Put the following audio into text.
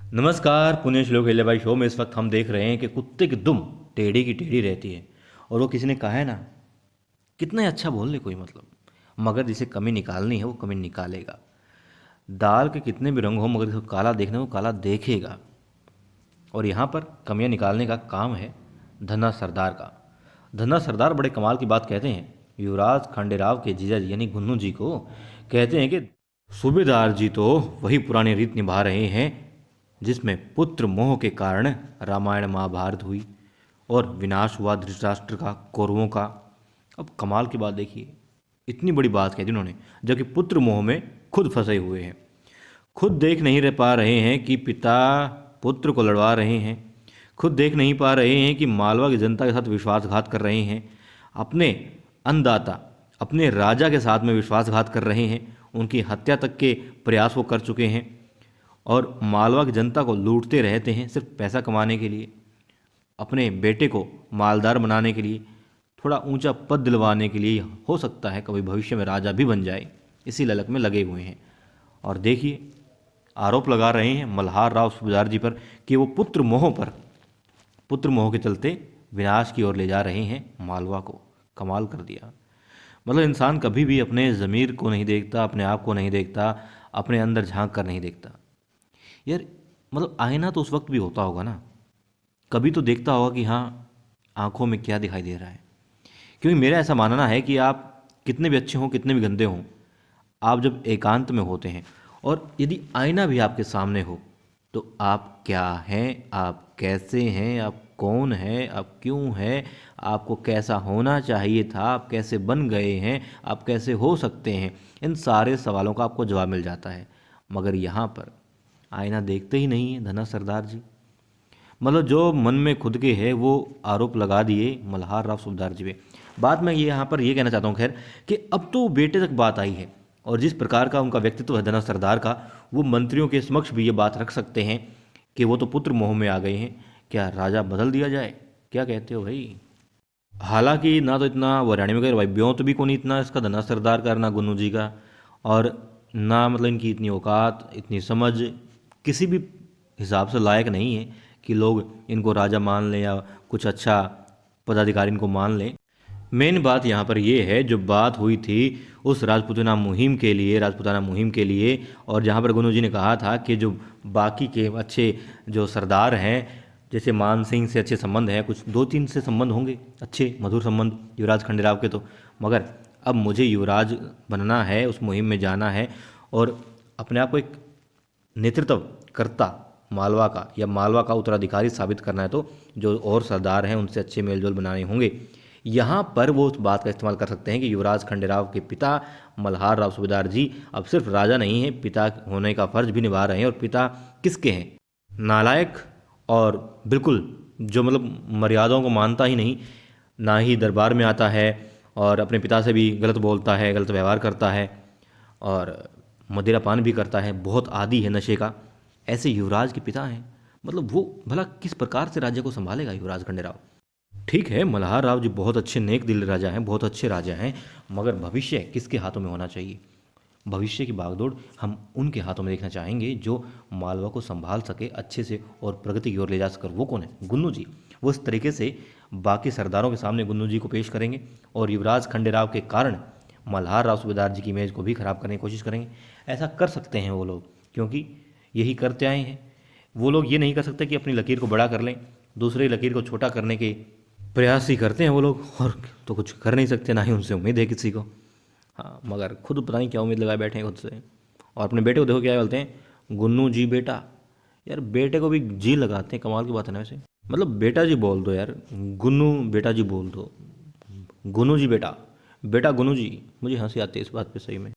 नमस्कार, पुण्य श्लोक अहिल्याबाई शो में इस वक्त हम देख रहे हैं कि कुत्ते की दुम टेढ़ी की टेढ़ी रहती है। और वो किसी ने कहा है ना, कितना ही अच्छा बोल ले कोई, मतलब मगर जिसे कमी निकालनी है वो कमी निकालेगा। दाल के कितने भी रंग हो, मगर जिसको काला देखना है वो काला देखेगा। और यहाँ पर कमियाँ निकालने का काम है धन्ना सरदार का। धन्ना सरदार बड़े कमाल की बात कहते हैं युवराज खंडेराव के जीजा जी यानी गुन्नू जी को। कहते हैं कि सूबेदार जी तो वही पुरानी रीत निभा रहे हैं जिसमें पुत्र मोह के कारण रामायण महाभारत हुई और विनाश हुआ धृतराष्ट्र का, कौरवों का। अब कमाल की बात देखिए, इतनी बड़ी बात कह दी उन्होंने, जबकि पुत्र मोह में खुद फंसे हुए हैं। खुद देख नहीं रह पा रहे हैं कि पिता पुत्र को लड़वा रहे हैं। खुद देख नहीं पा रहे हैं कि मालवा की जनता के साथ विश्वासघात कर रहे हैं। अपने अन्नदाता, अपने राजा के साथ में विश्वासघात कर रहे हैं। उनकी हत्या तक के प्रयास वो कर चुके हैं और मालवा की जनता को लूटते रहते हैं सिर्फ पैसा कमाने के लिए, अपने बेटे को मालदार बनाने के लिए, थोड़ा ऊंचा पद दिलवाने के लिए। हो सकता है कभी भविष्य में राजा भी बन जाए, इसी ललक में लगे हुए हैं। और देखिए, आरोप लगा रहे हैं मल्हार राव सूबेदार जी पर कि वो पुत्र मोह के चलते विनाश की ओर ले जा रहे हैं मालवा को। कमाल कर दिया। मतलब इंसान कभी भी अपने ज़मीर को नहीं देखता, अपने आप को नहीं देखता, अपने अंदर झांक कर नहीं देखता। यार मतलब आईना तो उस वक्त भी होता होगा ना, कभी तो देखता होगा कि हाँ, आंखों में क्या दिखाई दे रहा है। क्योंकि मेरा ऐसा मानना है कि आप कितने भी अच्छे हों, कितने भी गंदे हों, आप जब एकांत में होते हैं और यदि आईना भी आपके सामने हो, तो आप क्या हैं, आप कैसे हैं, आप कौन हैं, आप क्यों हैं, आपको कैसा होना चाहिए था, आप कैसे बन गए हैं, आप कैसे हो सकते हैं, इन सारे सवालों का आपको जवाब मिल जाता है। मगर यहाँ पर आईना देखते ही नहीं है धना सरदार जी। मतलब जो मन में खुद के है वो आरोप लगा दिए मल्हार राव सूबेदार जी पे। बात मैं ये यहाँ पर ये कहना चाहता हूँ खैर, कि अब तो बेटे तक बात आई है और जिस प्रकार का उनका व्यक्तित्व है धना सरदार का, वो मंत्रियों के समक्ष भी ये बात रख सकते हैं कि वो तो पुत्र मोह में आ गए हैं। क्या राजा बदल दिया जाए? क्या कहते हो भाई? हालांकि ना तो इतना वराणी में भाई ब्यों तो भी को नहीं इतना इसका धना सरदार का ना गुन्नू जी का, और ना मतलब इनकी इतनी औकात, इतनी समझ किसी भी हिसाब से लायक नहीं है कि लोग इनको राजा मान लें या कुछ अच्छा पदाधिकारी इनको मान लें। मेन बात यहाँ पर ये है, जो बात हुई थी उस राजपूताना मुहिम के लिए, और जहाँ पर गुरु जी ने कहा था कि जो बाकी के अच्छे जो सरदार हैं, जैसे मान सिंह से अच्छे संबंध हैं, कुछ दो तीन से संबंध होंगे अच्छे मधुर संबंध युवराज खंडेराव के, तो मगर अब मुझे युवराज बनना है, उस मुहिम में जाना है और अपने आप को एक नेतृत्व करता मालवा का या मालवा का उत्तराधिकारी साबित करना है, तो जो और सरदार हैं उनसे अच्छे मेलजोल बनाने होंगे। यहाँ पर वो उस बात का इस्तेमाल कर सकते हैं कि युवराज खंडेराव के पिता मल्हार राव सूबेदार जी अब सिर्फ राजा नहीं हैं, पिता होने का फर्ज भी निभा रहे हैं। और पिता किसके हैं? नालायक और बिल्कुल जो मतलब मर्यादाओं को मानता ही नहीं, ना ही दरबार में आता है और अपने पिता से भी गलत बोलता है, गलत व्यवहार करता है और मदिरा पान भी करता है, बहुत आदी है नशे का। ऐसे युवराज के पिता हैं, मतलब वो भला किस प्रकार से राज्य को संभालेगा युवराज खंडेराव? ठीक है, मल्हार राव जी बहुत अच्छे नेक दिल राजा हैं, बहुत अच्छे राजा हैं, मगर भविष्य किसके हाथों में होना चाहिए? भविष्य की बागडोर हम उनके हाथों में देखना चाहेंगे जो मालवा को संभाल सके अच्छे से और प्रगति की ओर ले जा सके। वो कौन है? गुन्नू जी। वो इस तरीके से बाकी सरदारों के सामने गुन्नू जी को पेश करेंगे और युवराज खंडेराव के कारण मल्हार राव सूबेदार जी की इमेज को भी खराब करने की कोशिश करेंगे। ऐसा कर सकते हैं वो लोग, क्योंकि यही करते आए हैं। वो लोग ये नहीं कर सकते कि अपनी लकीर को बड़ा कर लें, दूसरे की लकीर को छोटा करने के प्रयास ही करते हैं वो लोग, और तो कुछ कर नहीं सकते, ना ही उनसे उम्मीद है किसी को। हाँ, मगर खुद पता नहीं क्या उम्मीद लगाए बैठे हैं खुद से। और अपने बेटे को देखो क्या बोलते हैं, गुन्नू जी बेटा। यार बेटे को भी जी लगाते हैं, कमाल की बात है ना वैसे। मतलब बेटा जी बोल दो यार, गुन्नू बेटा जी बोल दो, गुन्नू जी बेटा, बेटा गुन्नू जी। मुझे हंसी आती है इस बात पे सही में।